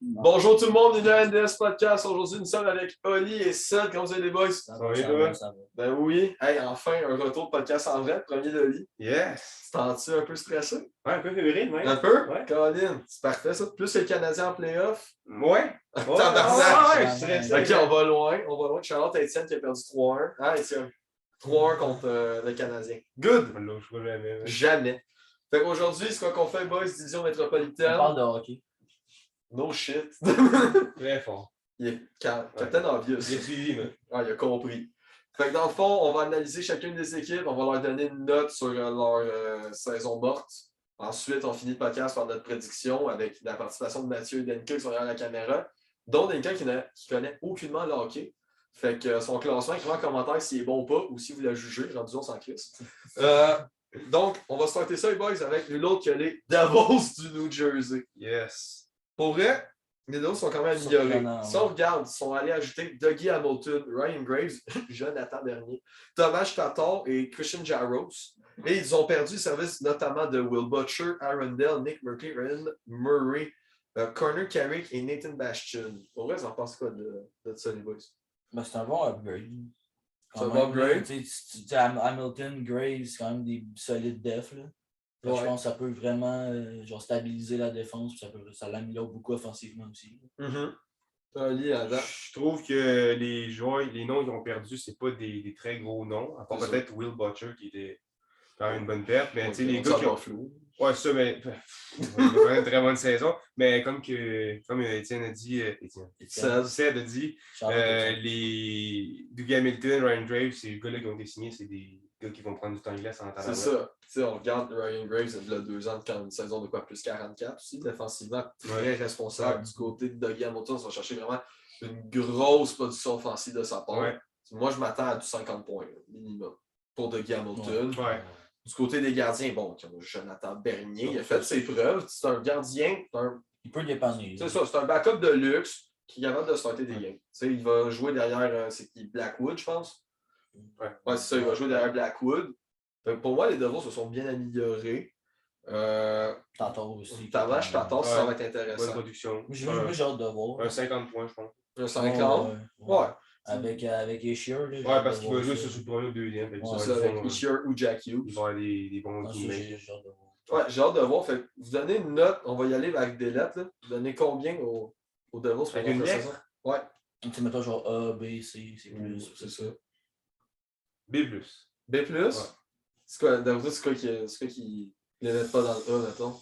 Bonjour tout le monde, bienvenue à NDS Podcast. Aujourd'hui, nous sommes avec Oli et Seth. Comment vous allez les boys? Ça va. Ben oui. Hey, enfin, un retour de podcast en vrai, premier d'Oli. Yes! Tu t'en-tu un peu stressé? Ouais, un peu fébrile, ouais. Un peu? Ouais. Colin, c'est parfait ça. Plus le Canadien en playoff. Ouais. Tabarnak! Je suis stressé. Ok, on va loin. Charlotte Étienne qui a perdu 3-1. Ah, Étienne. 3-1 contre le Canadien. Good! Je vois jamais. Jamais. Fait qu'aujourd'hui, c'est quoi qu'on fait, boys? Division métropolitaine. On parle de hockey. No shit. Très fort. Il est Captain Obvious. J'ai suivi, mais. Ah, il a compris. Fait que dans le fond, on va analyser chacune des équipes. On va leur donner une note sur leur saison morte. Ensuite, on finit le podcast par notre prédiction avec la participation de Mathieu et Denka qui sont derrière la caméra. Dont Denka qui connaît aucunement le hockey. Fait que son classement, écrivez en commentaire s'il est bon ou pas ou si vous la jugez. Rendu on s'en crisse. Donc, on va starter ça, les boys, avec l'autre que les Devils du New Jersey. Yes. Pour vrai, les Devils sont quand même améliorés. Si on Ouais. regarde, ils sont allés ajouter Dougie Hamilton, Ryan Graves, Jonathan Bernier, Thomas Tatar et Christian Jaros. Et ils ont perdu le service notamment de Will Butcher, Aaron Dell, Nick Murphy, Ryan Murray, Connor Carrick et Nathan Bastian. Pour vrai, ils en pensent quoi de ça, les boys? Ben, c'est un bon upgrade. C'est un bon upgrade? Tu sais, Hamilton, Graves, c'est quand même des solides defs. Là. Ouais. Je pense que ça peut vraiment stabiliser la défense. Ça l'améliore beaucoup offensivement aussi. Oli, Adam. Je trouve que les joueurs, les noms qu'ils ont perdus, c'est pas des très gros noms. À part C'est peut-être Will Butcher qui était quand même une bonne perte. Mais tu sais, les ça gars qui va ont. flou. Ouais, ça, mais. On a une très bonne saison. Mais comme Étienne a dit, Ced a dit, les Dougie Hamilton, Ryan Graves, ces gars-là qui ont été signés, c'est des gars qui vont prendre du temps de glace en tabarouette. C'est ça. T'sais, on regarde Ryan Graves, il y a 2 ans, quand une saison de quoi, plus 44 aussi, défensivement, très responsable. Ouais. Du côté de Dougie Hamilton, on va chercher vraiment une grosse production offensive de sa part. Ouais. Moi, je m'attends à du 50 points, minimum, pour Dougie Hamilton. Ouais. Du côté des gardiens, bon, Jonathan Bernier, il a fait ses preuves. C'est un gardien, Il peut dépanner. c'est ça, c'est un backup de luxe qui est capable de starter des games. T'sais, il va jouer derrière, c'est qui, Blackwood, je pense. Ouais, c'est ça, il va jouer derrière Blackwood. Pour moi, les Devils se sont bien améliorés. Tatar aussi. Tavache, Tatar, ça va être Bonne intéressant. production. Moi, j'ai hâte de voir. Un 50 points, je pense. Un 50. Ouais. Avec Escher. Ouais, parce qu'il va jouer sur le premier ou deuxième. C'est ça, avec Ishier ou Jack Hughes. Il va avoir des bons teammates. J'ai hâte de voir. Ouais, j'ai hâte de voir. Fait, vous donnez une note, on va y aller avec des lettres. Là. Vous donnez combien aux Devils? Avec une lettre? Ouais. Tu sais, mettons genre A, B, C, c'est plus. C'est ça. B+. B+? Ouais. C'est quoi, d'après c'est quoi qui ne met pas dans le A, mettons?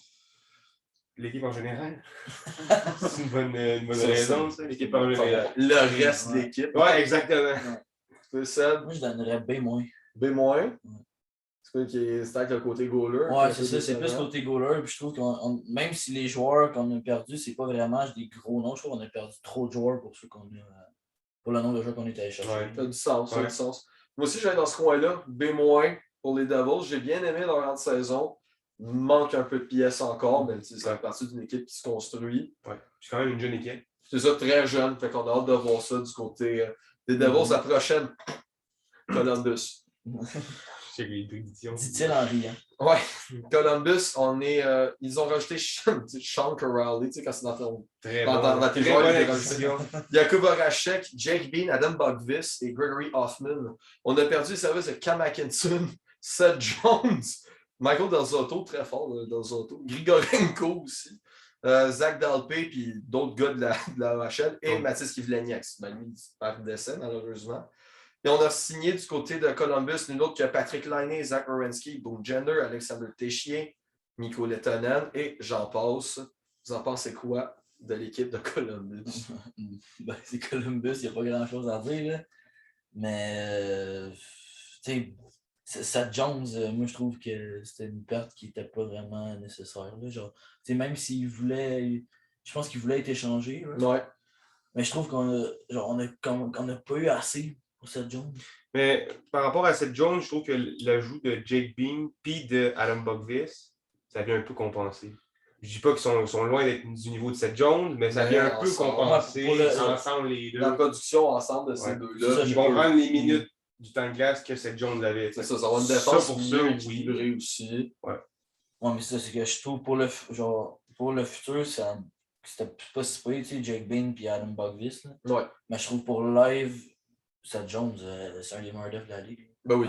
L'équipe en général. C'est une bonne raison, ça. L'équipe en général. Le reste de l'équipe. Ouais, exactement. C'est ça. Moi, je donnerais B-. B-. C'est quoi qui est avec le côté goaler? Ouais, c'est ça, c'est plus côté goaler. Puis je trouve que même si les joueurs qu'on a perdus, c'est pas vraiment des gros noms, je trouve qu'on a perdu trop de joueurs pour ceux qu'on a. Pour le nombre de joueurs qu'on est allé chercher. Ouais. Ça a du sens, ça a du sens. Moi aussi, je vais dans ce coin-là. B- pour les Devils. J'ai bien aimé leur grande saison. Il manque un peu de pièces encore, mais ça fait partie d'une équipe qui se construit. Ouais. C'est quand même une jeune équipe. C'est ça, très jeune. Fait qu'on a hâte de voir ça du côté des Devils. La prochaine, Columbus. C'est les prédictions. Dit-il en riant. Ouais, Columbus, ils ont rajouté Sean Corrali, tu sais, quand c'est dans ton. Très dans tes très joueurs, bonne ils acquisition. Jakub Voracek, Jake Bean, Adam Bogvis et Gregory Hoffman. On a perdu le service de Cam Atkinson, Seth Jones, Michael Del Zotto, très fort, Del Zotto, Grigorenko aussi, Zach Dalpé, puis d'autres gars de la OHL, et Mathis Kivleniak. Ben, lui, il perd décès, malheureusement. Et on a signé du côté de Columbus, nul autre que Patrick Laine, Zach Orensky, Boone Gender, Alexander Téchier, Mikko Lehtonen et j'en passe. Vous en pensez quoi de l'équipe de Columbus? Ben, c'est Columbus, il n'y a pas grand-chose à dire. Là. Mais, tu sais, Seth Jones, moi, je trouve que c'était une perte qui n'était pas vraiment nécessaire. Là. Genre, même s'il voulait, je pense qu'il voulait être échangé. Là. Ouais. Mais je trouve qu'on n'a pas eu assez pour Seth Jones. Mais par rapport à Seth Jones, je trouve que l'ajout de Jake Bean puis de Adam Bogvis, ça vient un peu compenser. Je dis pas qu'ils sont loin d'être du niveau de Seth Jones, mais ça vient un peu compenser ensemble les deux. La production ensemble de ces deux-là. Ça, ils vont prendre les minutes du temps de glace que Seth Jones avait. C'est ça va une défense pour mieux équilibrée aussi. Ouais, mais c'est que je trouve pour le futur, ça c'était pas si pire, tu sais, Jake Bean et Adam Bogvis. Ouais. Mais je trouve pour live, Seth Jones, c'est un des meilleurs de la ligue. Ben oui.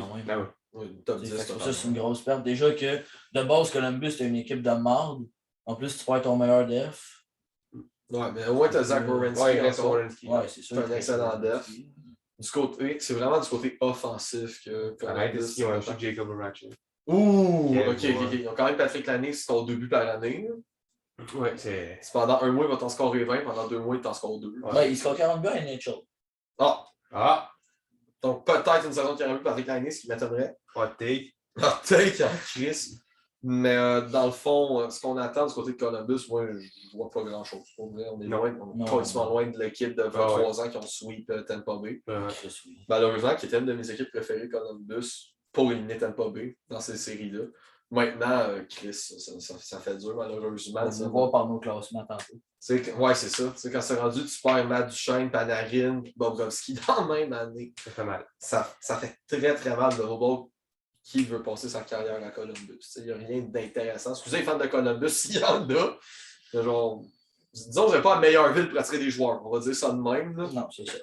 Oui, top 10. Ça, c'est une grosse perte. Déjà que de base, Columbus, c'est une équipe de marde. En plus, tu perds ton meilleur def. Ouais, mais au moins, tu as Zach Werenski. Ouais, c'est sûr. C'est un excellent def. Du côté, c'est vraiment du côté offensif que Arrête, est-ce qu'ils ont acheté Jacob Voracek? Ouh, ok. Ils ont quand même Patrick Lanney, c'est ton 2 buts par année. Ouais, c'est. Pendant un mois, il va t'en scorer 20, pendant 2 mois, il t'en score 2. Ouais, il score 40 buts à NHL. Ah! Donc peut-être une saison de 40 buts Patrick Lanney, ce qui m'étonnerait. Hot take. Hot take, Chris. Mais dans le fond, ce qu'on attend du côté de Columbus, moi, je vois pas grand-chose. Pour vrai, on est loin, loin de l'équipe de 23 ans qui ont sweep Tampa Bay. Malheureusement, qui était une de mes équipes préférées, Columbus, pour éliminer Tampa Bay dans ces séries-là. Maintenant, Chris, ça fait dur, malheureusement. On va voir par nos classements tantôt. Ouais, c'est ça. T'sais, quand c'est rendu, tu perds Matt Duchesne, Panarin, Bobrovski dans la même année. Ça fait mal. Ça fait très, très mal de robot qui veut passer sa carrière à Columbus. Il n'y a rien d'intéressant. Excusez les fans de Columbus, s'il y en a. Mais genre, disons que je n'ai pas la meilleure ville pour attirer des joueurs. On va dire ça de même. Là. Non, c'est ça.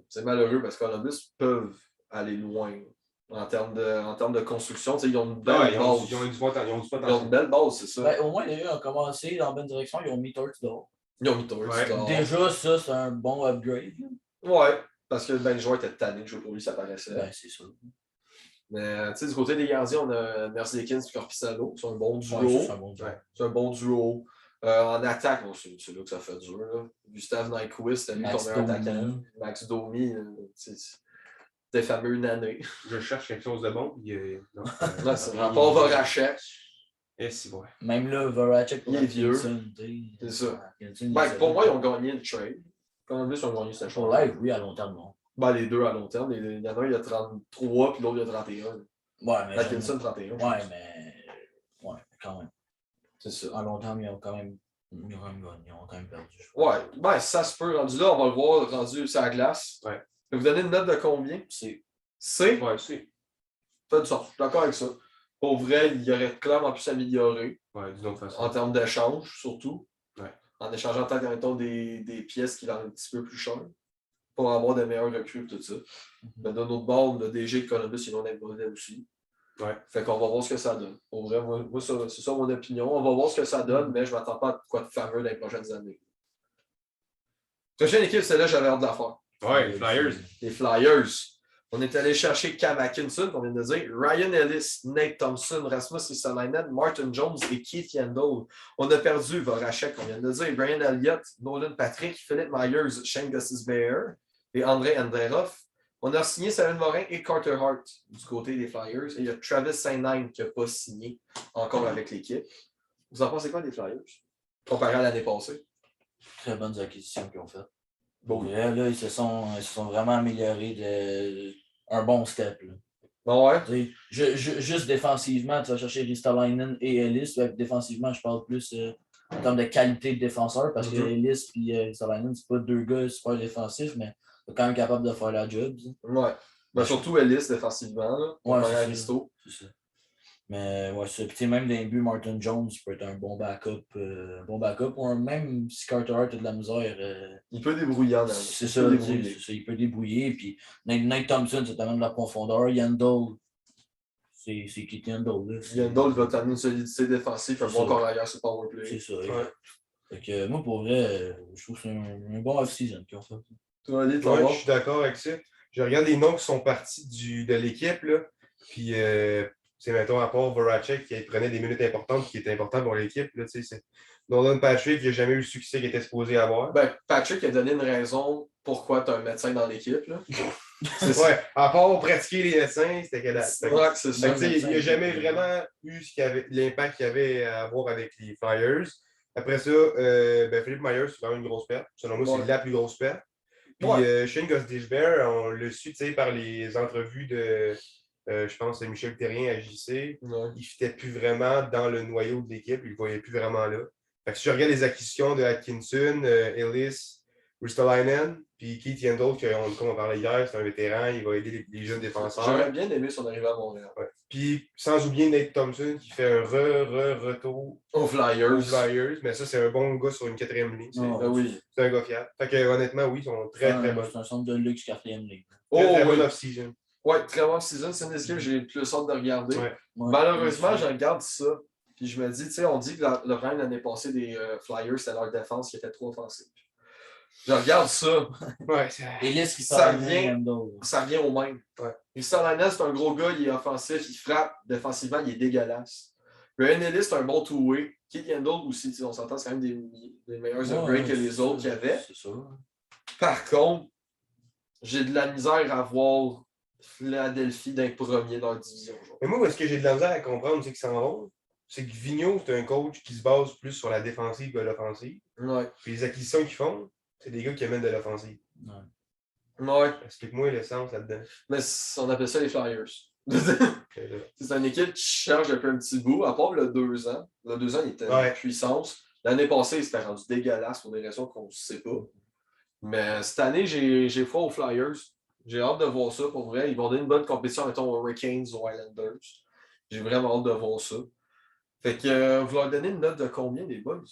C'est malheureux parce que Columbus peuvent aller loin en termes de construction. Ils ont une belle base. Ils ont une belle base, c'est ça. Ben, au moins, les gars ont commencé dans la bonne direction. Ils ont mis Torts dehors. Déjà, ça, c'est un bon upgrade. Ouais, parce que les joueurs étaient tannés de jouer pour lui, ça paraissait. Ben, c'est sûr. Mais du côté des gardiens, on a Merzlikins et Korpisalo. C'est un bon duo. Ouais, c'est un bon duo. En attaque, c'est là que ça fait dur. Là. Gustav Nyquist, c'était lui ton meilleur attaquant. Max Domi, des fameux nanés. Je cherche quelque chose de bon. Non, c'est rapport Voracek. Et si, ouais. Même là, Voracek, il est vieux. C'est ça. Pour moi, ils ont gagné le trade. Columbus, ils ont gagné ce pour live, oui, à long terme, non. Ben, les deux à long terme. Il y en a un, il y a 33, puis l'autre, il y a 31. Ouais, mais. Atkinson, 31. Ouais, mais. Ouais, quand même. C'est ça. À long terme, ils ont quand même perdu. Ouais, ben, ça se peut. Rendu là, on va le voir, rendu sur la glace. Ouais. Je vais vous donner une note de combien? C. C? Ouais, C. Fait du sens. Je suis d'accord avec ça. Pour vrai, il aurait clairement pu s'améliorer. Ouais, d'une autre façon. En termes d'échange, surtout. Ouais. En échangeant peut-être des pièces qui valent un petit peu plus cher. Pour avoir de meilleurs recrues et tout ça. Mais de notre bord, le DG de Columbus, ils vont être mauvais aussi. Ouais. Fait qu'on va voir ce que ça donne. Pour vrai, moi c'est ça mon opinion. On va voir ce que ça donne, mais je ne m'attends pas à quoi de fameux dans les prochaines années. Prochaine équipe, celle-là, j'avais hâte de la faire. Ouais, les Flyers. Les Flyers. On est allé chercher Cam Atkinson, on vient de dire, Ryan Ellis, Nate Thompson, Rasmus Ristolainen, Martin Jones et Keith Yandel. On a perdu Voracek, on vient de dire, Brian Elliott, Nolan Patrick, Philippe Myers, Shane Gostisbehere et André Andrerov. On a signé Salen Morin et Carter Hart du côté des Flyers. Et il y a Travis Saint-Nain qui n'a pas signé encore avec l'équipe. Vous en pensez quoi des Flyers? Comparé à l'année passée? Très bonnes acquisitions qu'ils ont faites. Bon. Là, ils se sont vraiment améliorés de un bon step. Là. Bon, ouais. Juste défensivement, tu vas chercher Ristolainen et Ellis. Défensivement, je parle plus en termes de qualité de défenseur parce que Ellis et Ristolainen, c'est pas deux gars super défensifs, mais ils sont quand même capables de faire la job. Ça. Ouais. Ben, surtout Ellis défensivement. Là, ouais, c'est ça. Mais ouais, c'est ça. Même dans les buts, Martin Jones peut être un bon backup. Ou même si Carter Hart a de la misère. Il peut débrouiller en c'est ça, il peut débrouiller. Puis Nate Thompson, ça t'amène de la profondeur. Yandel, c'est qui Yandel? Yandel va t'amener une solidité défensive, un bon corps arrière sur powerplay. C'est ça. Ouais. Fait que moi, pour vrai, je trouve que c'est un bon off-season qu'ils ont fait. Toi, Ali, je suis d'accord avec ça. Je regarde les noms qui sont partis de l'équipe. Là, puis. C'est, mettons, à part Voracek qui prenait des minutes importantes qui étaient importantes pour l'équipe. Là, c'est Nolan Patrick qui n'a jamais eu le succès qu'il était supposé avoir. Ben, Patrick a donné une raison pourquoi tu as un médecin dans l'équipe. Là. Ouais, à part pratiquer les médecins, c'était que dalle. C'est ça. Il n'a jamais vraiment eu l'impact qu'il y avait à avoir avec les Flyers. Après ça, Philippe Myers, c'est quand même une grosse perte. Selon moi, c'est la plus grosse perte. Puis Shane Gostisbehere, on l'a su par les entrevues de. Je pense que Michel Therrien à JC. Il ne fitait plus vraiment dans le noyau de l'équipe. Il ne le voyait plus vraiment là. Fait que si je regarde les acquisitions de Atkinson, Ellis, Ristolainen, puis Keith Yandel, comme on parlait hier, c'est un vétéran, il va aider les jeunes défenseurs. J'aurais bien aimé son arrivée à Montréal. Ouais. Puis, sans oublier Nate Thompson, qui fait un retour aux Flyers. Mais ça, c'est un bon gars sur une 4e ligne. C'est un gars fiable. Fait que, honnêtement, oui, ils sont très bons. C'est un centre de luxe 4e ligne. Très bonne off-season. Ouais, très bonne off-season. C'est une équipe que j'ai le plus hâte de regarder. Ouais. Malheureusement, je regarde ça. Puis je me dis, tu sais, on dit que le problème l'année passée des Flyers, c'était leur défense qui était trop offensive. Je regarde ça. Ouais, ça revient au même. Ouais. Ristolainen, c'est un gros gars, il est offensif, il frappe défensivement, il est dégueulasse. Ryan Ellis, c'est un bon two-way. Keith Yandel aussi, on s'entend, c'est quand même des meilleurs upgrades que les autres qu'il y avait. C'est ça. Par contre, j'ai de la misère à voir Philadelphie d'être premier dans la division. Mais moi, ce que j'ai de la misère à comprendre, c'est qu'ils s'en vont. C'est que Vigneault, c'est un coach qui se base plus sur la défensive que l'offensive. Ouais. Puis les acquisitions qu'ils font, c'est des gars qui amènent de l'offensive. Ouais. Explique-moi l'essence là-dedans. Mais on appelle ça les Flyers. C'est une équipe qui cherche depuis un petit bout, à part le 2 ans. Le 2 ans, il était en puissance. L'année passée, il s'était rendu dégueulasse pour des raisons qu'on ne sait pas. Mais cette année, j'ai foi aux Flyers. J'ai hâte de voir ça pour vrai. Ils vont donner une bonne compétition, mettons, aux Hurricanes, aux Islanders. J'ai vraiment hâte de voir ça. Fait que vous leur donnez une note de combien, les boys?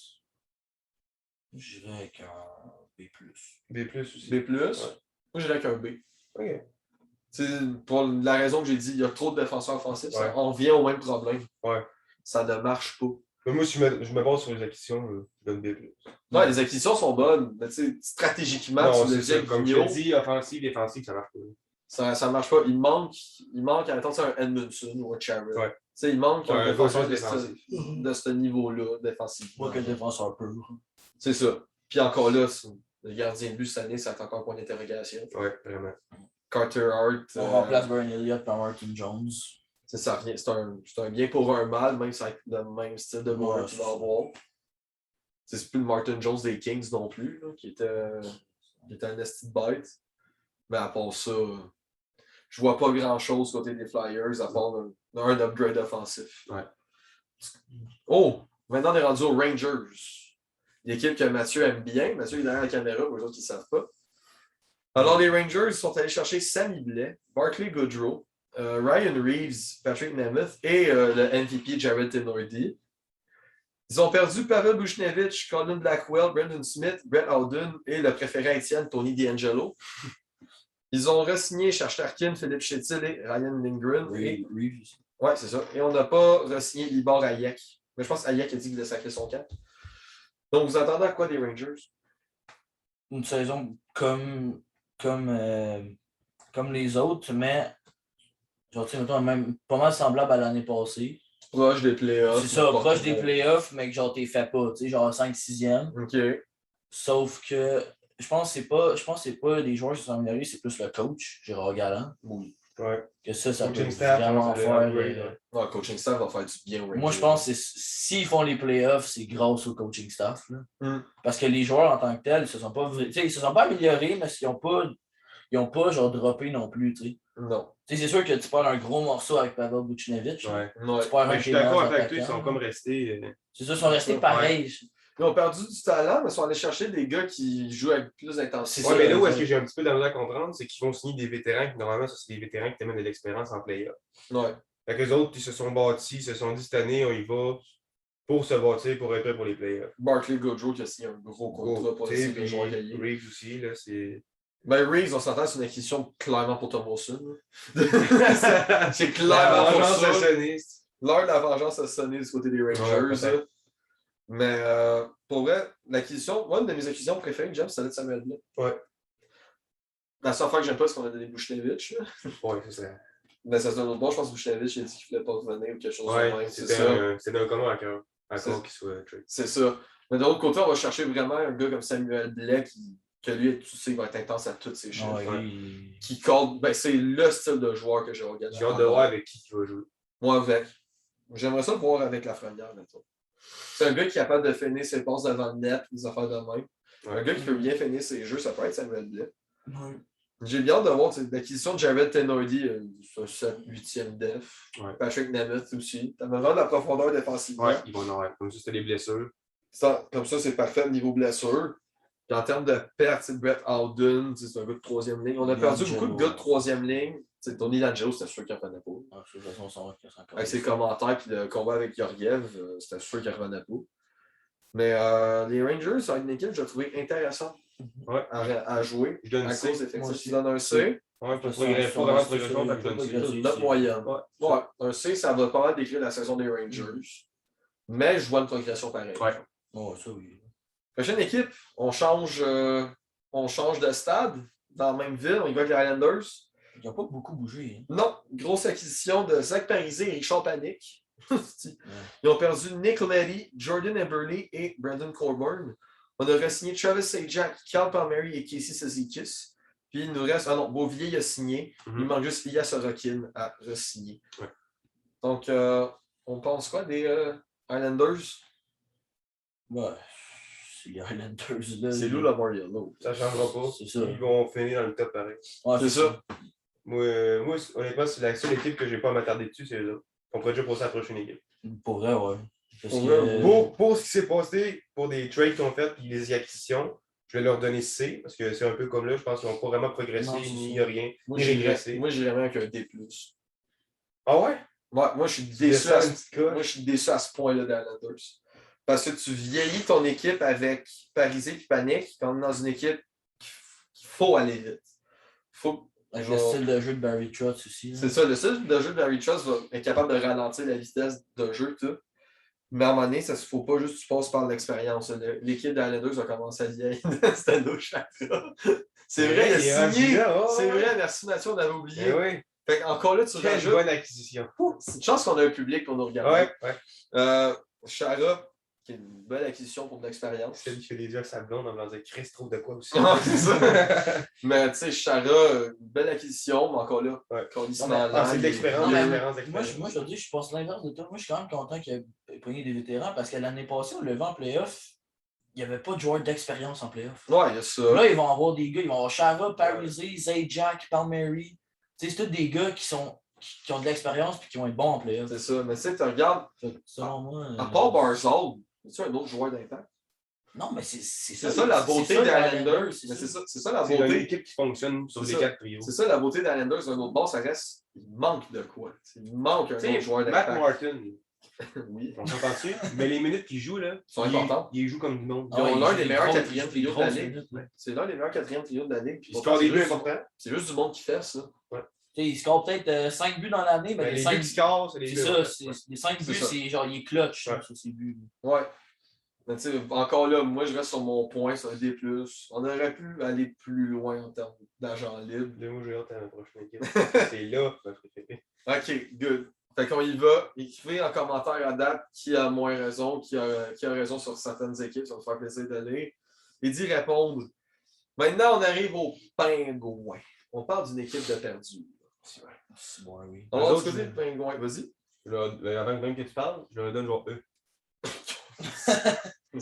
Je dirais avec un B+. B+, aussi. B+? Ouais. Moi, j'irais avec un B. OK. T'sais, pour la raison que j'ai dit, il y a trop de défenseurs offensifs. Ouais. On vient au même problème. Ouais. Ça ne marche pas. Mais moi, si je me base sur les acquisitions, je donne B+. Ouais, les acquisitions sont bonnes. Mais stratégiquement, tu le dis comme je dis, offensive, défensive, ça marche pas. Ça marche pas. Il manque attends, un Edmundson ou un Charrett. Ouais. Il manque un défenseur de ce niveau-là, défensivement. Moi, que défenseur pur. C'est ça. Puis encore là, le gardien de but cette année, c'est encore un point d'interrogation. Oui, vraiment. Carter Hart. On remplace Brian Elliott par Martin Jones. C'est un bien pour un mal, même si c'est le même style de joueur qu'il va avoir. C'est plus le Martin Jones des Kings non plus, là, qui était un esti de bête. Mais à part ça, je vois pas grand-chose côté des Flyers, à part un upgrade offensif. Ouais. Oh! Maintenant, on est rendu aux Rangers. L'équipe que Mathieu aime bien. Mathieu est derrière la caméra, pour les autres qui ne savent pas. Alors, les Rangers sont allés chercher Sammy Blais, Barclay Goodrow, Ryan Reeves, Patrick Nemeth et le MVP Jared Tenordi. Ils ont perdu Pavel Buchnevich, Colin Blackwell, Brendan Smith, Brett Howden et le préféré à Étienne, Tony DeAngelo. Ils ont re-signé Shesterkin, Philippe Chétil et Ryan Lindgren. Reeves. Oui, c'est ça. Et on n'a pas re-signé Libor Hayek. Mais je pense qu'Hayek a dit qu'il voulait sacrer son camp. Donc, vous attendez à quoi des Rangers? Une saison comme les autres, mais genre, mettons, même pas mal semblable à l'année passée. Proche des playoffs. C'est ça, proche des playoffs, mais que genre t'es fait pas, tu sais, genre 5-6e. OK. Sauf que je pense que c'est pas des joueurs qui sont améliorés, c'est plus le coach, Gérard Galland. Oui. Ouais. Que ça coaching peut staff, vraiment faire. Le coaching staff va faire du bien aux Rangers. Moi, je pense que s'ils font les playoffs, c'est grâce au coaching staff. Là. Parce que les joueurs en tant que tels, ils se sont pas améliorés, mais ils n'ont pas genre droppé non plus. T'sais. Non. C'est sûr que tu perds un gros morceau avec Pavel Buchnevich. Ouais. Tu perds je suis d'accord avec toi, ils sont comme restés. C'est ça, ils sont restés pareils. Ils ont perdu du talent, mais ils sont allés chercher des gars qui jouent avec plus d'intensité. Oui, mais là où est-ce que j'ai un petit peu de la misère à comprendre, c'est qu'ils vont signer des vétérans, qui normalement, ça, c'est des vétérans qui t'amènent de l'expérience en play-off. Ouais. Fait qu'eux autres, ils se sont bâtis, ils se sont dit cette année, on y va pour se bâtir, pour être prêt pour les playoffs. Barclay Goodrow qui a signé un gros contrat pour essayer de jouer gagner. Reeves aussi, là, c'est. Ben, Reeves, on s'entend, c'est une acquisition clairement pour Tom Wilson. C'est clairement pour ça. L'heure de la vengeance a sonné du côté des Rangers. Ouais, mais pour vrai, l'acquisition, moi, une de mes acquisitions préférées que j'aime, c'est celle de Samuel Blais. Ouais. La seule fois que j'aime pas, c'est qu'on a donné Buchnevich. Ouais, c'est ça. Mais ça se donne autre bord. Je pense que Buchnevich, il a dit qu'il ne voulait pas revenir ou quelque chose de même. C'est d'un commun à cœur. Encore qu'il soit trade. C'est ça. Mais de l'autre côté, on va chercher vraiment un gars comme Samuel Blais que lui, tu sais, il va être intense à toutes ses choses. Qui compte. Ben, c'est le style de joueur que j'ai regardé. J'ai hâte de voir avec qui il va jouer. Moi, avec. J'aimerais ça le voir avec Lafrenière, maintenant. C'est un gars qui est capable de finir ses passes devant le net, des affaires de même. Un gars qui peut bien finir ses jeux, ça peut être Samuel Blais. Ouais. J'ai bien hâte de voir l'acquisition de Jared Tenordi, c'est un 7-8e def. Ouais. Patrick Nemeth aussi. Ça me rend de la profondeur défensivement. Ouais, ils vont en avoir. Comme ça, c'était les blessures. Comme ça, c'est parfait au niveau blessure. Puis en termes de pertes, Brett Howden, c'est un gars de troisième ligne. On a perdu beaucoup de gars de troisième ligne. Tony D'Angelo, c'était sûr qu'il ne revenait pas. De toute façon, avec ses commentaires et le combat avec Georgiev, c'était sûr qu'il ne revenait pas. Mais les Rangers, c'est une équipe que j'ai trouvé intéressante à jouer. Je donne à C. cause effectifs. Tu donnes un C. Ouais, pas vraiment de progression, je donne C. Note moyenne. Ouais, un C, ça va pas mal décrire la saison des Rangers. Mais je vois une progression pareille. Ouais. Ça oui. Prochaine équipe, on change de stade dans la même ville. On y va avec les Islanders. Ils n'ont pas beaucoup bougé. Hein. Non, grosse acquisition de Zach Parisé et Richard Panic. Ils ont perdu Nick Leddy, Jordan Eberle et Brandon Coburn. On a re-signé Travis Sajak, Cal Palmieri et Casey Cizikas. Puis il nous reste. Ah non, Beauvillier il a signé. Il manque juste Ilya Sorokin à re-signer. Ouais. Donc, on pense quoi des Islanders? Ouais. C'est les Islanders là. C'est Lou Lamoriello. Ça ne changera pas. C'est ça. Ils vont finir dans le top pareil. Ouais, c'est ça. Moi, honnêtement, c'est la seule équipe que je n'ai pas à m'attarder dessus, c'est eux autres. On pourrait déjà passer à la prochaine équipe. Pour vrai, ouais. Pour ce qui s'est passé, pour des trades qu'ils ont fait et les acquisitions, je vais leur donner C, parce que c'est un peu comme là, je pense qu'ils n'ont pas vraiment progressé, ni rien, ni régressé. Moi, j'irais même avec un D+. Ah ouais? Ouais, moi, je suis déçu à ce point-là des Islanders. Parce que tu vieillis ton équipe avec Parisé et Panic, quand on est dans une équipe qu'il faut aller vite. Avec le style de jeu de Barry Trotz aussi. C'est ça, le style de jeu de Barry Trotz va être capable de ralentir la vitesse de jeu, tout. Mais à un moment donné, il ne faut pas juste que tu passes par l'expérience. L'équipe des Islanders a commencé à vieillir. C'était nos chakras. C'est vrai, il a signé. C'est vrai, merci Mathieu, on avait oublié. Oui. Fait encore là, tu rajoutes. Quelle bonne acquisition. C'est une chance qu'on a un public pour nous regarder. Ouais. Chara, qui est une belle acquisition pour de l'expérience. C'est lui qui fait des yeux à sa blonde en me disant Chris trouve de quoi aussi. C'est ça. Mais tu sais, Chara, une belle acquisition, mais encore là, c'est de l'expérience. Moi, je te dis, je pense l'inverse de toi. Moi, je suis quand même content qu'il ait pogné des vétérans parce que l'année passée, on le vend en playoff. Il n'y avait pas de joueurs d'expérience en playoff. Ouais, il y a ça. Là, ils vont avoir des gars, ils vont avoir Chara, Parisé, Zajac, Palmieri. C'est tous des gars qui ont de l'expérience et qui vont être bons en playoff. C'est ça. Mais tu sais, tu regardes. Selon moi. À part Barzal, c'est un autre joueur d'impact? Non, mais c'est ça. C'est ça la beauté des Islanders. C'est ça la beauté. C'est une équipe qui fonctionne sur les 4 trios. C'est ça la beauté des Islanders. Un autre bord, ça reste. Il manque de quoi? Il manque un autre joueur d'impact. Matt Martin. Oui. On s'entend dessus. Mais les minutes qu'il joue, là, sont importantes. Il joue comme du monde. Ils ont l'un des meilleurs quatrièmes trios de la Ligue. C'est l'un des meilleurs quatrièmes trios de la Ligue. C'est juste du monde qui fait ça. Il score peut-être 5 buts dans l'année, mais les 5 buts score, c'est les buts. C'est ça, les 5 buts, c'est genre, il est clutch sur ses buts. Ouais. Mais tu sais, encore là, moi, je reste sur mon point, sur un D+. On aurait pu aller plus loin en termes d'agent libre. Là, moi, j'ai hâte à la prochaine équipe. C'est là ma préférée. OK, good. Fait qu'on y va. Écrivez en commentaire à date qui a moins raison, qui a raison sur certaines équipes. Ça va me faire plaisir de lire. Et d'y répondre. Maintenant, on arrive aux Pingouins. On parle d'une équipe de perdus. C'est bon, oui. On va discuter le Pingouin. Vas-y. Avant même que tu parles, je leur donne genre E.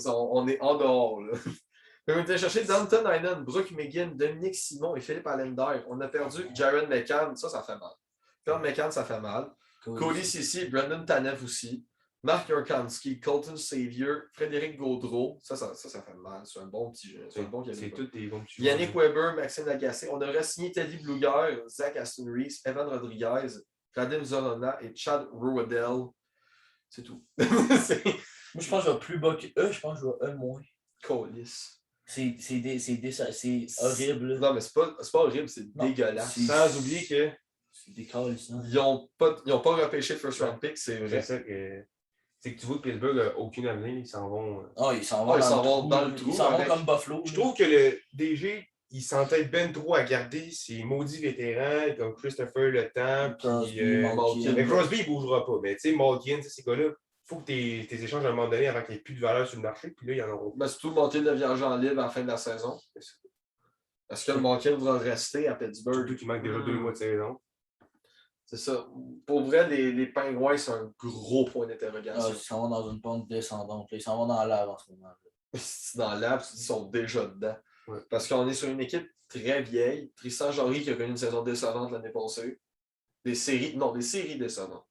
On est en dehors, là. On était chercher Danton Heinen, Brooke McGinn, Dominique Simon et Philippe Allender. On a perdu Jaron McCann. Ça fait mal. Phil McCann, ça fait mal. Cody Ceci, Brandon Tanev aussi. Mark Yorkanski, Colton Savior, Frédéric Gaudreau. Ça fait mal. C'est un bon petit jeu. C'est tous des bons petits Yannick Weber, Maxime Lagacé. On a re-signé Teddy Bluger, Zach Aston Reese, Evan Rodriguez, Radim Zorona et Chad Rowadell. C'est tout. Moi, je pense que je vais plus bas que E. Je pense que je vais E-. Colis. C'est horrible. Non, mais c'est pas horrible, c'est dégueulasse. Sans oublier que c'est des calissants. Ils n'ont pas repêché le first round pick, c'est vrai. C'est que tu vois que Pittsburgh n'a aucun avenir, ils s'en vont. Ils s'en vont dans le trou. Ils s'en vont comme Buffalo. Je trouve que le DG, il s'entête ben trop à garder ses maudits vétérans comme Christopher Le Temps. Mais Crosby, il ne bougera pas. Mais tu sais, Malkin, ces gars-là, il faut que tes échanges à un moment donné avant qu'il n'y ait plus de valeur sur le marché. Puis là, il y en aura. Ben, surtout monter de agent libre à la fin de la saison. Est-ce que le Malkin va rester à Pittsburgh? Surtout qu'il manque déjà 2 mois de saison. C'est ça. Pour vrai, les Pingouins, c'est un gros point d'interrogation. Ils s'en vont dans une pente descendante. Ils s'en vont dans l'ave en ce moment. Dans l'ave, tu dis qu'ils sont déjà dedans. Ouais. Parce qu'on est sur une équipe très vieille. Tristan Jarry qui a connu une saison décevante l'année passée. Des séries décevantes.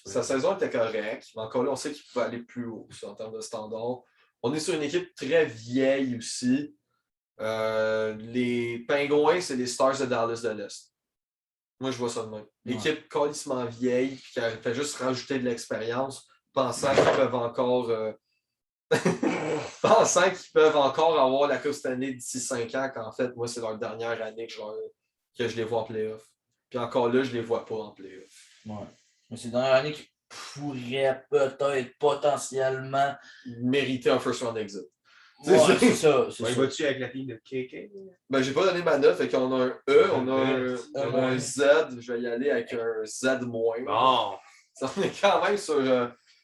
Sa saison était correcte, mais encore là, on sait qu'il pouvait aller plus haut en termes de standard. On est sur une équipe très vieille aussi. Les Pingouins, c'est les Stars de Dallas de l'Est. Moi, je vois ça de même. L'équipe calissement vieille, puis qui fait juste rajouter de l'expérience, pensant qu'ils peuvent encore pensant qu'ils peuvent encore avoir la Coupe cette année d'ici 5 ans, qu'en fait, moi, c'est leur dernière année que je les vois en playoff. Puis encore là, je les vois pas en playoff. Ouais. Mais c'est la dernière année qui pourrait peut-être potentiellement mériter un first round exit. Ouais, c'est ça. Il va-tu avec la ligne de KK? Ben, j'ai pas donné ma note, fait qu'on a un E, on a un Z. Je vais y aller avec un Z-. Bon. On est quand même sur.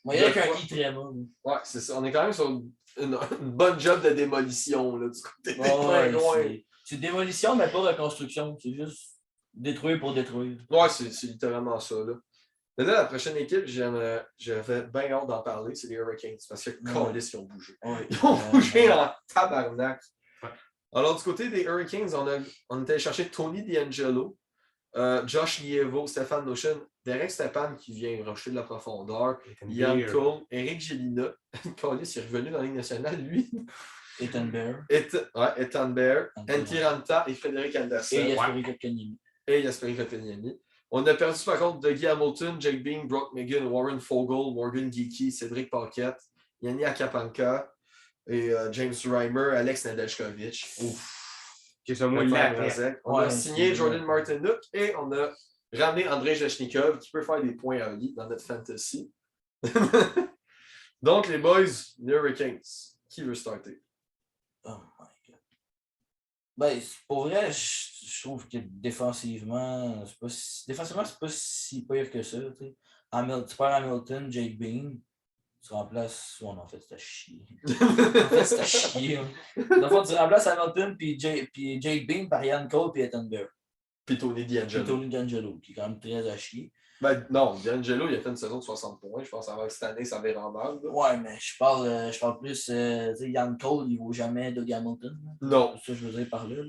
Moi, il y a qu'un I très bon. Ouais, c'est ça. On est quand même sur une bonne job de démolition là, du côté des Pingouins. C'est démolition, mais pas reconstruction. C'est juste détruire pour détruire. Ouais, c'est littéralement ça. Là. Mais là, la prochaine équipe, j'avais bien hâte d'en parler, c'est les Hurricanes. Parce que Callis, ils ont bougé. Ouais. Ils ont bougé en tabarnak. Ouais. Alors, du côté des Hurricanes, on était allé chercher Tony DeAngelo, Josh Lievo, Stéphane Notion, Derek Stepan qui vient rejeter de la profondeur, Ian Cole, Eric Gélina. Callis est revenu dans la Ligue nationale, lui. Ethan Bear. Ethan Bear, Antti Ranta et Frédéric Anderson. Et Jesperi Kotkaniemi. On a perdu par contre Dougie Hamilton, Jake Bean, Brock Megan, Warren Fogle, Morgan Geeky, Cédric Paquette, Yanni Akapanka et James Reimer, Alex Nedeljkovic. On a signé Jordan Martinook et on a ramené Andrei Jashnikov qui peut faire des points à vie dans notre fantasy. Donc les boys, les Hurricanes, qui veut starter? Oh my God. Ben, pour vrai, je trouve que défensivement, c'est pas si pire que ça. Tu perds Hamilton, Jake Bean, tu remplaces. Oh non, en fait, c'était chier. C'était chier. Dans tu remplaces Hamilton puis Jake Bean par Ian Cole puis Ethan Bear. Puis Tony DeAngelo, qui est quand même très à chier. Ben non, DeAngelo, il a fait une saison de 60 points. Je pense que cette année, ça va rendre mal. Ouais, mais je parle plus. Ian Cole, il ne vaut jamais Doug Hamilton. Là. Non. C'est ça que je veux dire par là.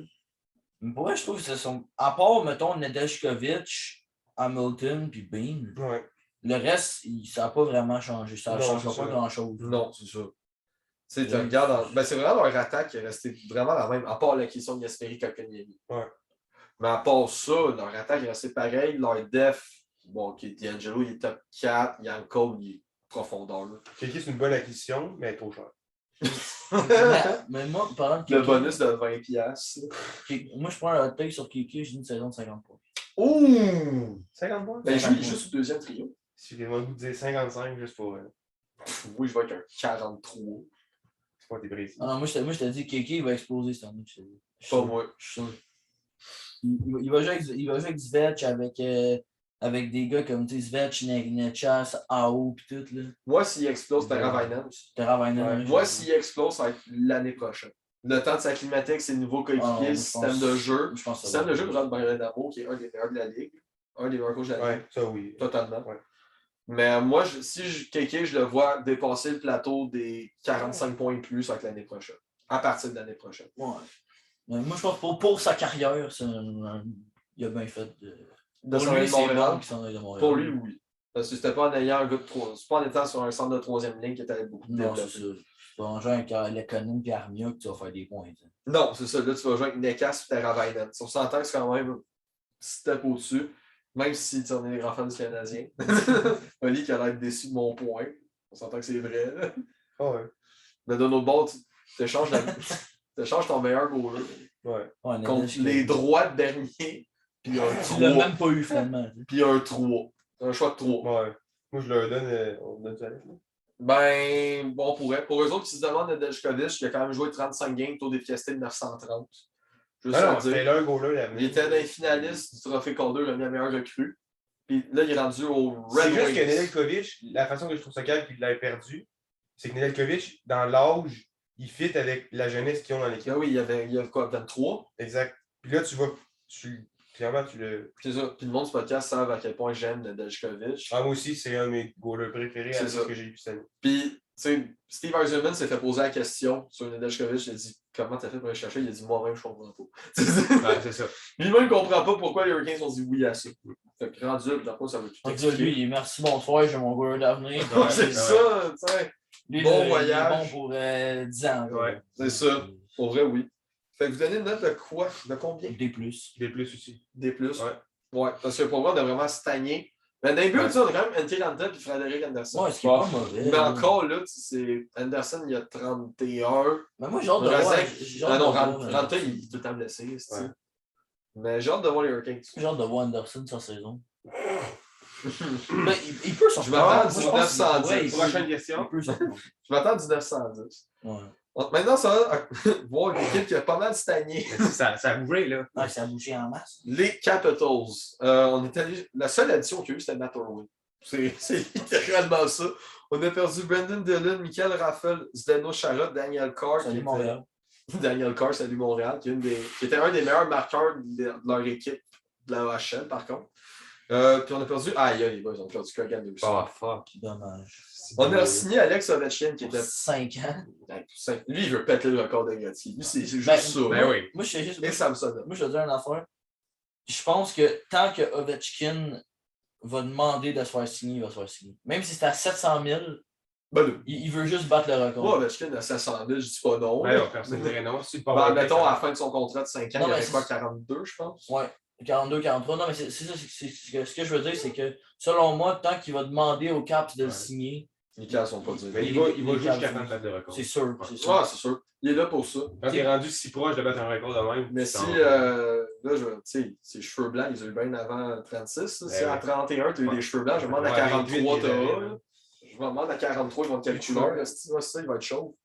Mais pour moi, je trouve que ce sont. À part, mettons, Nedeljkovic, Hamilton puis Bean. Ouais. Le reste, ça n'a pas vraiment changé. Ça ne change pas grand-chose. Non, c'est ça. Tu sais, tu regardes. Ben, c'est vraiment leur attaque qui est restée vraiment la même, à part la question de Jesperi Kotkaniemi. Ouais. Mais à part ça, leur attaque est restée pareille. Leur def, bon, ok, DeAngelo, il est top 4. Ian Cole, il est profondeur. Kiki, c'est une bonne acquisition, mais trop cher. mais moi, parlant de Kiki, le bonus de 20$. Moi, je prends un hot take sur Kiki, je dis une saison de 50 points. Ouh! 50 points? Ben, il joue juste au deuxième trio. Si j'ai le goût de dire 55, juste pour. Oui, je vais avec un 43. C'est pas tes précis. Ah non, moi, je t'ai dit Kiki, il va exploser cette année. Pas moi. Je suis sûr. Il va jouer avec Zvetch, avec des gars comme Zvetch, Nechas, AO pis tout. Là. Moi, s'il explose, Teravainen. Moi, s'il explose, ça va être l'année prochaine. Le temps de s'acclimater avec ses nouveaux coéquipiers, le système de jeu. Le système de jeu de Rod Bernardamo, qui est un des meilleurs de la Ligue. Un des meilleurs coachs de la Ligue. Ça oui. Totalement. Ouais. Mais moi, si Kéké, je le vois dépasser le plateau des 45 points et plus avec l'année prochaine. À partir de l'année prochaine. Ouais. Mais moi, je pense que pour sa carrière, il a bien fait de pour lui, c'est bon qu'il s'en aille de Montréal. Pour lui, oui. Parce que c'était pas en ayant un gars de 3. C'est pas en étant sur un centre de troisième ligne qui était beaucoup de développer. C'est ça. C'est pas en jouant avec Lekonen et Armia que tu vas faire des points. T'sais. Non, c'est ça. Là, tu vas jouer avec Nekas et Teravainen. On s'entend que c'est quand même un step au-dessus. Même si on est les grands fans du Canadien. Oli qui a l'air déçu de mon point. On s'entend que c'est vrai. Oh ouais. Mais de notre bord, tu changes ton meilleur goaler. Ouais. Contre les droits de dernier. Puis un 3. Tu l'as même pas eu finalement. Puis un 3. Un choix de 3. Ouais. Moi, je leur donne. On donne ça. Ben, bon, pour eux autres qui se demandent de Nedeljkovic, il a quand même joué 35 games, taux d'efficacité de 930. C'était leur goaler. Il était dans les finalistes du Trophée Calder, le meilleur recrue. Puis là, il est rendu au Red Wings. C'est juste que Nedeljkovic, la façon que je trouve ça calme qu'il l'ait perdu, c'est que Nedeljkovic, dans l'âge, il fit avec la jeunesse qu'ils ont dans l'équipe. Ah oui, il y a quoi, 23? Exact. Puis là, clairement, tu le. C'est ça. Puis le monde du podcast savent à quel point j'aime Nedeljkovic. Ah, moi aussi, c'est un de mes goalers préférés à ce que j'ai vu cette année. Puis, tu sais, Steve Eisenman s'est fait poser la question sur Nedeljkovic. Il a dit comment t'as fait pour aller chercher? Il a dit moi-même, je comprends pas. Ouais, c'est ça. Lui-même, il comprend pas pourquoi les Hurricanes ont dit oui à ça. Fait que rendu là, puis ça veut tout expliquer. Lui, merci, bonsoir, j'ai mon goaler d'avenir. C'est ça, tu sais. Bon voyage. Il est bon pour 10 ans. Ouais. C'est ça. Pour vrai, oui. Fait que vous donnez une note de quoi? De combien? Des+. Des plus aussi. Des plus? Ouais. Ouais, parce que pour moi, on a vraiment stagné. Mais dans les buts, on a quand même N.K. Lanta et Frédéric Anderson. Ouais, ce qui est pas mauvais. Mais encore là, c'est Anderson, il y a 31. Mais moi, j'ai hâte de voir. Non, Ranta, il est tout le temps blessé. Ouais. Mais j'ai hâte de voir les Hurricanes. J'ai hâte de voir Anderson sa saison. Mais il peut sortir. Je m'attends du 910. Prochaine question. Je m'attends du 910. Ouais. Maintenant, ça va voir une équipe qui a pas mal stagné. Ça a bougé, là. Ouais, ça a bougé en masse. Les Capitals. On est allé... La seule addition qu'il y a eu, c'était Matt Orwin. C'est littéralement ça. On a perdu Brendan Dillon, Michael Raffel, Zdeno Chara, Daniel Carr. Salut Montréal. Daniel Carr, salut Montréal, qui était un des meilleurs marqueurs de leur équipe de la OHL, par contre. Puis on a perdu. Les boys, on a perdu Kurgan de Oh, fuck. Dommage. On a signé Alex Ovechkin qui était. 5 ans. Lui, il veut péter le record de Gretzky. Lui, c'est juste ça. Ben oui. Moi, je Et Samson. Moi, je veux dire une affaire. Je pense que tant que Ovechkin va demander de se faire signer, il va se faire signer. Même si c'est à 700 000, il veut juste battre le record. Moi, Ovechkin à 700 000, je dis pas non. Ben non, personne ne dirait non. Mettons, à la fin de son contrat de 5 ans, il y avait quoi, 42, je pense? Ouais. 42, 43. Non, mais c'est ça. Ce que je veux dire, c'est que selon moi, tant qu'il va demander aux Caps de le signer. Les Caps sont pas durs. Mais il va jusqu'à temps de battre le record. C'est sûr. C'est sûr. Il est là pour ça. Quand il est rendu si proche de battre un record de même. Mais si, là, ses cheveux blancs, ils ont eu bien avant 36. Si à 31, tu as eu des cheveux blancs, je me demande à 43, tu as. Je me demande à 43, ils vont te calculer. Ça, il va être chaud.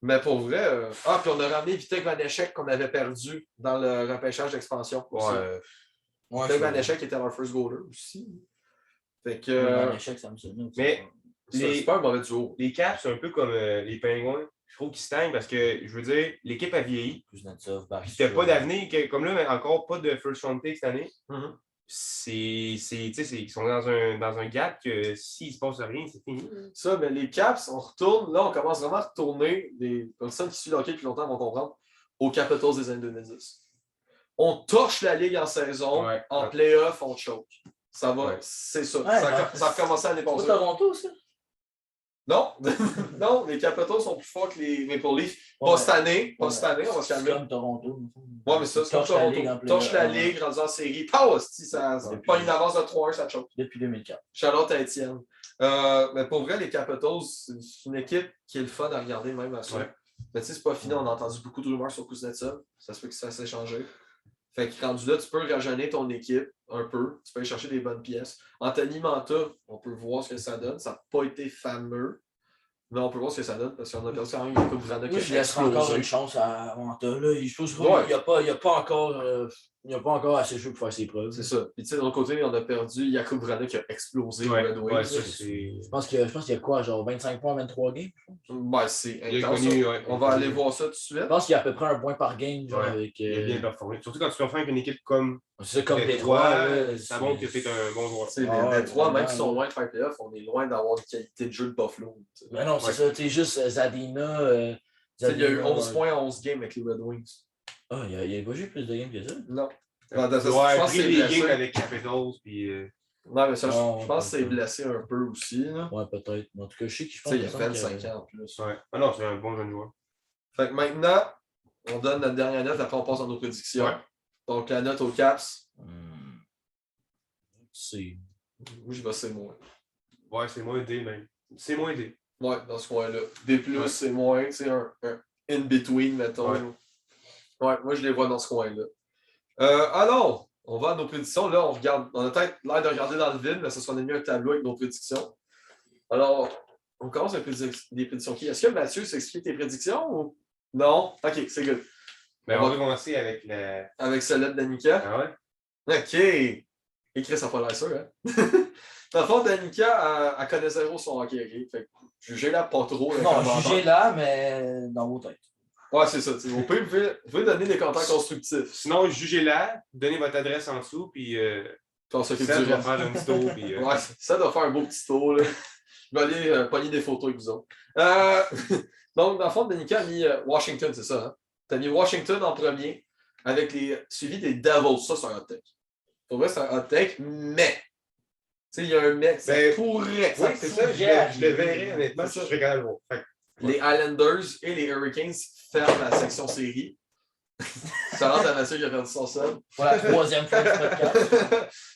Mais pour vrai. Puis on a ramené Vitek Vanecek qu'on avait perdu dans le repêchage d'expansion. Vitek Vanecek était leur first goaler aussi. Fait que. Vanecek, ça me sonne. Mais c'est pas un mauvais duo. Les Caps, c'est un peu comme les Pingouins. Je trouve qu'ils stagnent parce que, je veux dire, l'équipe a vieilli. C'était pas d'avenir. Comme là, mais encore pas de first round pick cette année. Ils sont dans un gap que s'il se passe rien, c'est fini. Ça, mais les Caps, on retourne. Là, on commence vraiment à retourner. Des personnes qui suivent le hockey depuis longtemps vont comprendre. Aux Capitals des années 2010. On torche la ligue en saison. En playoff, on choke. Ça va, c'est ça. Ça a recommencé l'année passée. C'est pas Toronto, ça? Non, non, les Capitals sont plus forts que les Maple Leafs. Pas cette année, on va se calmer. C'est comme Toronto. Ouais, mais ça, c'est comme Toronto. Torche la ligue, rendu en série. Pow, ça pas une avance de 3-1, ça choque. Depuis 2004. Charlotte à Étienne. Mais pour vrai, les Capitals, c'est une équipe qui est le fun à regarder même à ça. Mais tu sais, c'est pas fini, on a entendu beaucoup de rumeurs sur Kuznetsov. Ça se peut que ça s'est changé. Fait que rendu là, tu peux rajeunir ton équipe un peu. Tu peux aller chercher des bonnes pièces. Anthony Manta, on peut voir ce que ça donne. Ça n'a pas été fameux. Mais on peut voir ce que ça donne parce qu'on a perdu quand même une coupe de Vrana. Moi, je laisserai encore une chance à Manta. Il n'y a pas encore assez de jeu pour faire ses preuves. C'est ça. Puis tu sais, de l'autre côté, on a perdu Jakub Vrana qui a explosé au Red Wings. Je pense qu'il y a quoi, genre 25 points en 23 games? C'est intense. On va aller voir ça tout de suite. Je pense qu'il y a à peu près un point par game. Genre, avec, il a bien performé. Surtout quand tu performes avec une équipe comme Détroit. Ça montre que c'est un bon joueur. Les Détroit, même s'ils sont loin de faire playoff, on est loin d'avoir une qualité de jeu de Buffalo. Mais non, c'est ça. Tu juste Zadina. Il y a eu 11 points en 11 games avec les Red Wings. Ah, il a pas joué plus de games que ça? Non. Je pense que c'est les games avec Capitals. Non, mais ça, je pense que c'est blessé un peu aussi. Là. Ouais, peut-être. En tout cas, je sais qu'il il a 25 ans en plus. Ah non, c'est un bon jeune joueur. Fait que maintenant, on donne notre dernière note, après on passe dans nos prédictions. Donc la note aux Caps. C'est. Moi, je vais c'est moins. Ouais, c'est moins D même. C'est moins D. Ouais, dans ce coin-là. D+, c'est moins. C'est un in-between, mettons. Ouais, moi, je les vois dans ce coin-là. Alors, on va à nos prédictions. Là, on regarde. On a peut-être l'air de regarder dans le vide, mais ça sera mieux un tableau avec nos prédictions. Alors, on commence avec les prédictions qui. Est-ce que Mathieu s'explique tes prédictions ou. Non? Ok, c'est good. Ben, on va commencer avec avec celle-là de Danica. Ah ouais? Ok. Et Chris, ça n'a pas l'air sûr, hein? Dans le fond, Danica, elle connaît zéro son hockey, ok? Fait que jugez-la pas trop. Non, jugez-la, mais dans vos têtes. Ouais, c'est ça. Vous pouvez donner des commentaires constructifs. Sinon, jugez-la, donnez votre adresse en dessous, puis on s'occupe ça doit faire un petit tour. Puis, ouais, ça doit faire un beau petit tour. Là. Je vais aller pogner des photos avec vous autres. Donc, dans le fond, Danica a mis Washington, c'est ça. Hein? Tu as mis Washington en premier, avec suivi des Devils. Ça, c'est un hot take. Pour vrai, c'est un hot take, mais sais, il y a un mec, ça pourrait. Oui, c'est ça, je le verrais, honnêtement, je serais quand même bon. Les Islanders et les Hurricanes ferment la section série. Ça rentre à Mathieu qui a perdu son sol. Pour la 3e fois du podcast.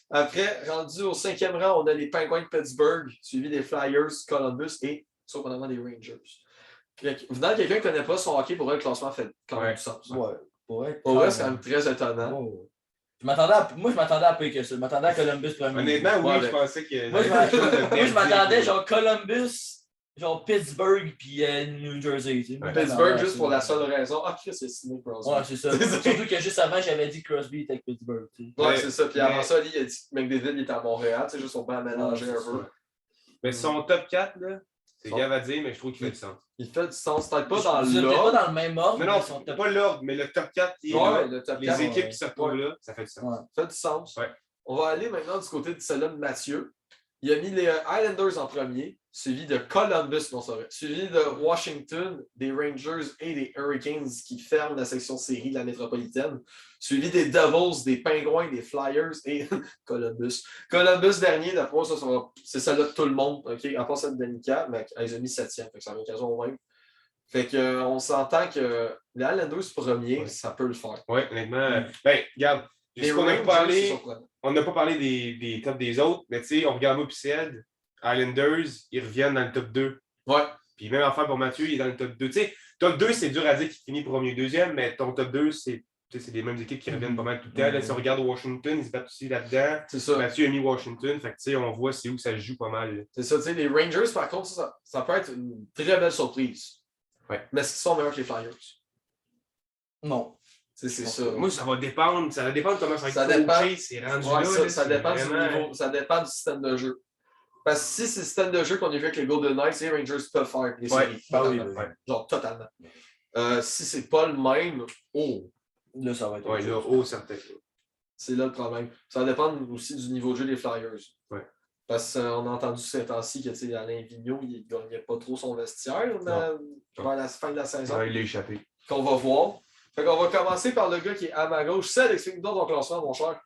Après, rendu au 5e rang, on a les Penguins de Pittsburgh, suivi des Flyers, Columbus et surprenamment des Rangers. Venant quelqu'un qui ne connaît pas son hockey, pour eux, le classement fait quand même du sens. Ouais, c'est quand même très étonnant. Oh. Moi, je m'attendais à pire que ça. Je m'attendais à Columbus premier. Honnêtement, oui, je pensais que. Moi, je m'attendais genre Columbus, genre Pittsburgh, puis New Jersey. Tu sais. Pittsburgh, juste pour la seule raison. Ah, Chris, c'est Sidney Crosby. Ouais, c'est ça. Surtout que juste avant, j'avais dit que Crosby était avec Pittsburgh. Tu sais. Ouais, c'est ça. Puis avant ça, il a dit que McDavid était à Montréal. C'est juste qu'on peut aménager un peu. Mais son top 4, là, c'est grave à dire, mais je trouve qu'il fait du sens. Il fait du sens. Peut-être pas dans l'ordre. Peut-être pas dans le même ordre. Non, c'est pas l'ordre, mais le top 4 qui est là. Le top 4, les équipes qui se retrouvent là, ça fait du sens. Ça fait du sens. Ouais. On va aller maintenant du côté de celle-là de Mathieu. Il a mis les Islanders en premier, suivi de Columbus, suivi de Washington, des Rangers et des Hurricanes qui ferment la section série de la métropolitaine, suivi des Devils, des Penguins, des Flyers et Columbus. Columbus dernier, d'après moi, c'est celle-là de tout le monde, okay? À part celle de Danica, mais ils ont mis 7e, fait que ça revient quasiment au même. Fait qu'on s'entend que les Islanders premier, ça peut le faire. Oui, honnêtement. Ben, regarde, on n'a pas parlé des tops des autres, mais tu sais, on regarde officiel, Islanders, ils reviennent dans le top 2. Ouais. Puis même affaire pour Mathieu, il est dans le top 2. Tu sais, top 2, c'est dur à dire qu'il finit premier ou deuxième, mais ton top 2, c'est les mêmes équipes qui reviennent pas mal tout le temps. Là, si on regarde Washington, ils se battent aussi là-dedans. C'est ça. Mathieu a mis Washington, fait que tu sais, on voit c'est où ça se joue pas mal. C'est ça, tu sais, les Rangers, par contre, ça peut être une très belle surprise. Ouais. Mais est-ce qu'ils sont meilleurs que les Flyers? Non. C'est ça. Moi, ça va dépendre. Ça va dépendre comment ça va être coaché, c'est rendu là. Ça dépend du niveau. Ça dépend du système de jeu. Parce que si c'est le système de jeu qu'on a vu avec les Golden Knights, les Rangers peuvent faire les séries. Genre, totalement. Si c'est pas le même, là, ça va être. Ouais, là, certain. C'est là le problème. Ça dépend aussi du niveau de jeu des Flyers. Ouais. Parce qu'on a entendu ces temps-ci que Alain Vigneault, il ne gagnait pas trop son vestiaire vers la fin de la saison. Ouais, il l'a échappé. Qu'on va voir. Fait qu'on va commencer par le gars qui est à ma gauche. Ced, explique-nous ton classement, mon cher.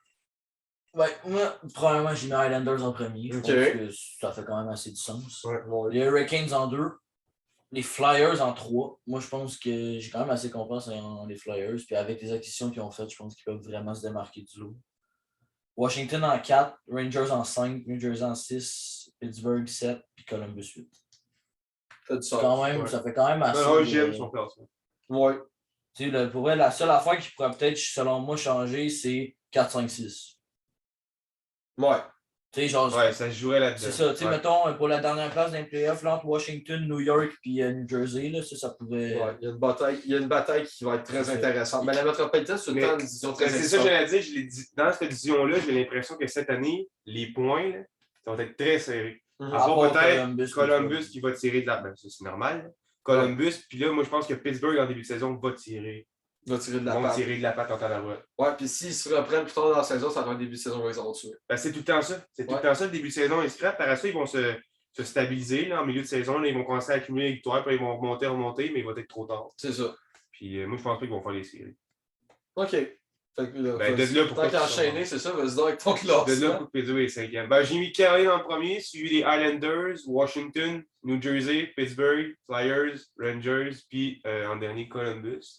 Ouais, moi, probablement, j'ai mis Islanders en premier. Je pense que ça fait quand même assez du sens. Ouais. Les Hurricanes en 2. Les Flyers en 3. Moi, je pense que j'ai quand même assez confiance en les Flyers. Puis avec les acquisitions qu'ils ont faites, je pense qu'ils peuvent vraiment se démarquer du lot. Washington en 4, Rangers en 5, New Jersey en 6, Pittsburgh 7, puis Columbus 8. Ça fait quand même assez. Non, j'aime son classement. Ouais. Tu sais, pour vrai, la seule affaire qui pourrait peut-être, selon moi, changer, c'est 4, 5, 6. Ouais. Tu sais, genre. Ouais, ça se jouerait là-dedans. C'est ça, tu sais, mettons, pour la dernière place d'un playoff, là, entre Washington, New York puis New Jersey, là, ça pouvait. Ouais, il y a une bataille qui va être très intéressante. Mais la métropolitaine, c'est tout le temps une division très intéressante. C'est ça, j'allais dire, je l'ai dit. Dans cette division-là, j'ai l'impression que cette année, les points, là, ça va être très serré. À part peut-être Columbus qui va tirer de la. Ben, ça, c'est normal. Columbus, puis là, moi, je pense que Pittsburgh, en début de saison, va tirer. Va tirer de la patte en temps d'avoir. Ouais, puis s'ils se reprennent plus tard dans la saison, ça va être un début de saison où ils ont tué. Ben, c'est tout le temps ça. C'est tout le temps ça, le début de saison, ils se frappent. Par ça, ils vont se stabiliser là, en milieu de saison. Là, ils vont commencer à accumuler les victoires, puis ils vont remonter, mais il va être trop tard. C'est ça. Puis moi, je pense pas qu'ils vont faire les séries. OK. Fait que là, de là, tant qu'enchaîner, c'est ça, vas-y donc avec ton classement. De là pour Pittsburgh est 5e. Ben, j'ai mis Caroline en premier, suivi des Islanders, Washington, New Jersey, Pittsburgh, Flyers, Rangers, puis en dernier, Columbus.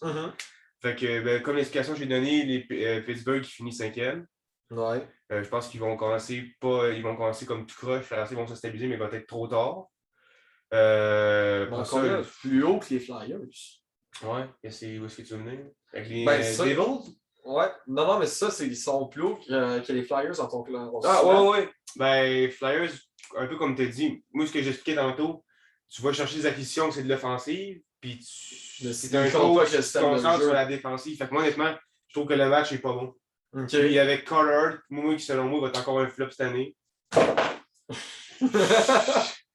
Fait que, ben, comme l'explication que j'ai donnée, les Pittsburgh qui finit 5e. Ouais. Je pense qu'ils vont commencer comme tout croche, ils vont se stabiliser, mais ils vont être trop tard. Encore plus haut que les Flyers. Ouais, où est-ce que tu veux venir? Avec les Devils? Ouais. Non, mais ça, ils sont plus hauts que les Flyers en ton classe. Ouais. Ben, Flyers, un peu comme tu as dit, moi, ce que j'expliquais tantôt, tu vas chercher des acquisitions, c'est de l'offensive, puis c'est un coach qui se concentre sur la défensive. Fait que moi, honnêtement, je trouve que le match n'est pas bon. Okay. Puis avec Collard, moi, qui selon moi va être encore un flop cette année.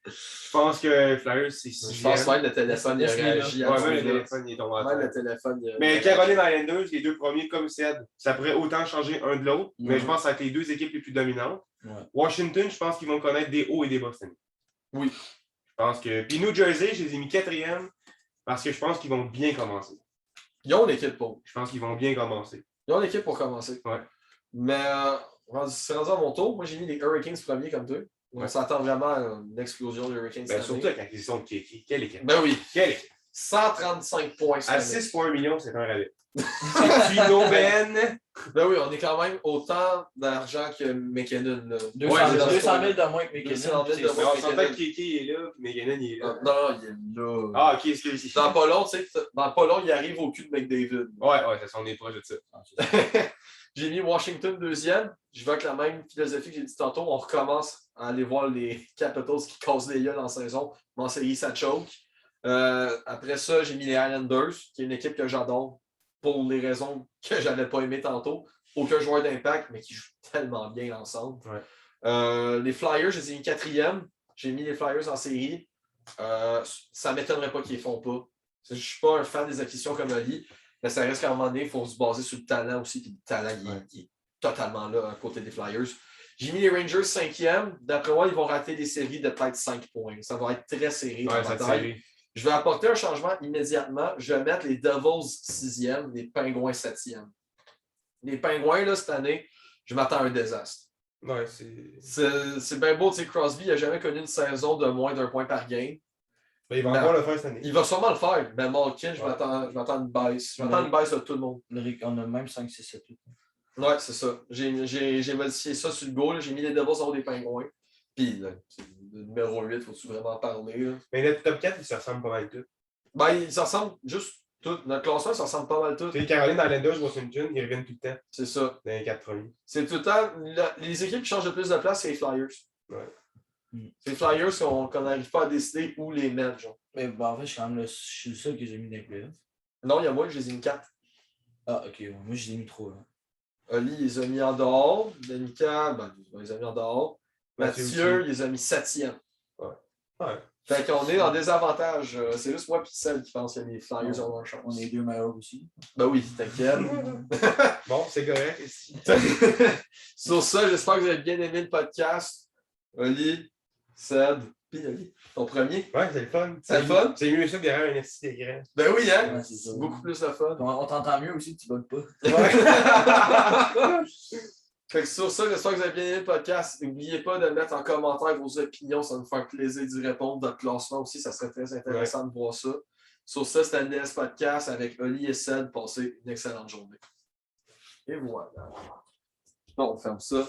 Je pense que Flyers, c'est 6e. Je pense même le téléphone, il a réagi. Ouais, même le téléphone, il est tombé à terre. Mais Caroline Islanders, les deux premiers, comme Ced, ça pourrait autant changer un de l'autre, mais je pense que ça va être les deux équipes les plus dominantes. Washington, je pense qu'ils vont connaître des hauts et des bas cette année. Oui. Je pense que. Puis New Jersey, je les ai mis 4e parce que je pense qu'ils vont bien commencer. Ils ont l'équipe pour. Je pense qu'ils vont bien commencer. Ils ont l'équipe pour commencer. Ouais. Mais C'est rendu à mon tour. Moi, j'ai mis les Hurricanes premiers comme toi. On s'attend vraiment à une explosion des Hurricanes. Surtout avec l'acquisition de Kiki. Quelle équipe? Ben oui. Quelle équipe? 135 points. À 6,1 millions, c'est un rabais. Kino Ben. Ben oui, on est quand même autant d'argent que McKinnon. 200 000 de moins que McKinnon. On s'entend que Kiki est là, puis McKinnon il est là. Non, il est là. Ah, ok, excusez. Dans pas long, il arrive au cul de McDavid. Ouais, ça on est proche de ça. J'ai mis Washington deuxième. Je vais avec la même philosophie que j'ai dit tantôt. On recommence à aller voir les Capitals qui cassent les gueules en saison. En série, ça choke. Après ça, j'ai mis les Islanders, qui est une équipe que j'adore pour les raisons que je n'avais pas aimé tantôt. Aucun joueur d'impact, mais qui joue tellement bien ensemble. Ouais. Les Flyers, je les ai mis quatrième. J'ai mis les Flyers en série. Ça ne m'étonnerait pas qu'ils ne les font pas. Je ne suis pas un fan des acquisitions comme Ali, mais ça reste qu'à un moment donné, il faut se baser sur le talent aussi. Puis le talent, il est totalement là à côté des Flyers. J'ai mis les Rangers cinquième. D'après moi, ils vont rater des séries de peut-être 5 points. Ça va être très serré. Je vais apporter un changement immédiatement. Je vais mettre les Devils 6e, les Pingouins 7e. Les Pingouins, là, cette année, je m'attends à un désastre. Ouais, c'est bien beau. Tu sais, Crosby n'a jamais connu une saison de moins d'un point par game. Mais il va encore le faire cette année. Il va sûrement le faire. Mais Malkin, je m'attends à une baisse. Je m'attends à une baisse de tout le monde. On a même 5, 6, 7, 8. Ouais, c'est ça. J'ai modifié ça sur le go. J'ai mis les Devils en haut des Pingouins. Puis, là, le numéro 8, faut-tu vraiment parler? Là? Mais notre top 4, il se ressemble pas mal tout. Ben, ils se ressemblent juste tout. Notre classement, ça ressemble pas mal tout. Tu sais, Caroline, Islanders, Washington, ils reviennent tout le temps. C'est ça. Dans les 4 premiers. C'est tout le temps. Les équipes qui changent le plus de place, c'est les Flyers. Ouais. C'est les Flyers qu'on n'arrive pas à décider où les mettre, genre. Mais bon, en fait, je suis le seul que j'ai mis dans les playoffs. Non, il y a moi, je les ai mis 4. Ah, ok. Moi, je les ai mis 3. Oli, il les a mis en dehors. Danica, il les a mis en dehors. Mathieu, il les a mis 7e. Ouais. Fait qu'on est en désavantage. C'est juste moi et celle qui pense que les Flyers ont leur chance. On est 2 meilleurs aussi. Ben oui, t'inquiète. Bon, c'est correct ici. Sur ça, j'espère que vous avez bien aimé le podcast. Oli, Ced, puis Oli, ton premier. Ouais, c'est le fun. C'est le fun? C'est mieux ça que derrière un esti d'écran. Ben oui, hein? Ouais, c'est beaucoup plus de fun. On t'entend mieux aussi, tu bugs pas. Ouais. Fait que sur ça, j'espère que vous avez bien aimé le podcast. N'oubliez pas de mettre en commentaire vos opinions. Ça va nous faire plaisir d'y répondre. Notre classement aussi, ça serait très intéressant de voir ça. Sur ça, c'était NDS Podcast avec Oli et Ced. Passez une excellente journée. Et voilà. Bon, on ferme ça.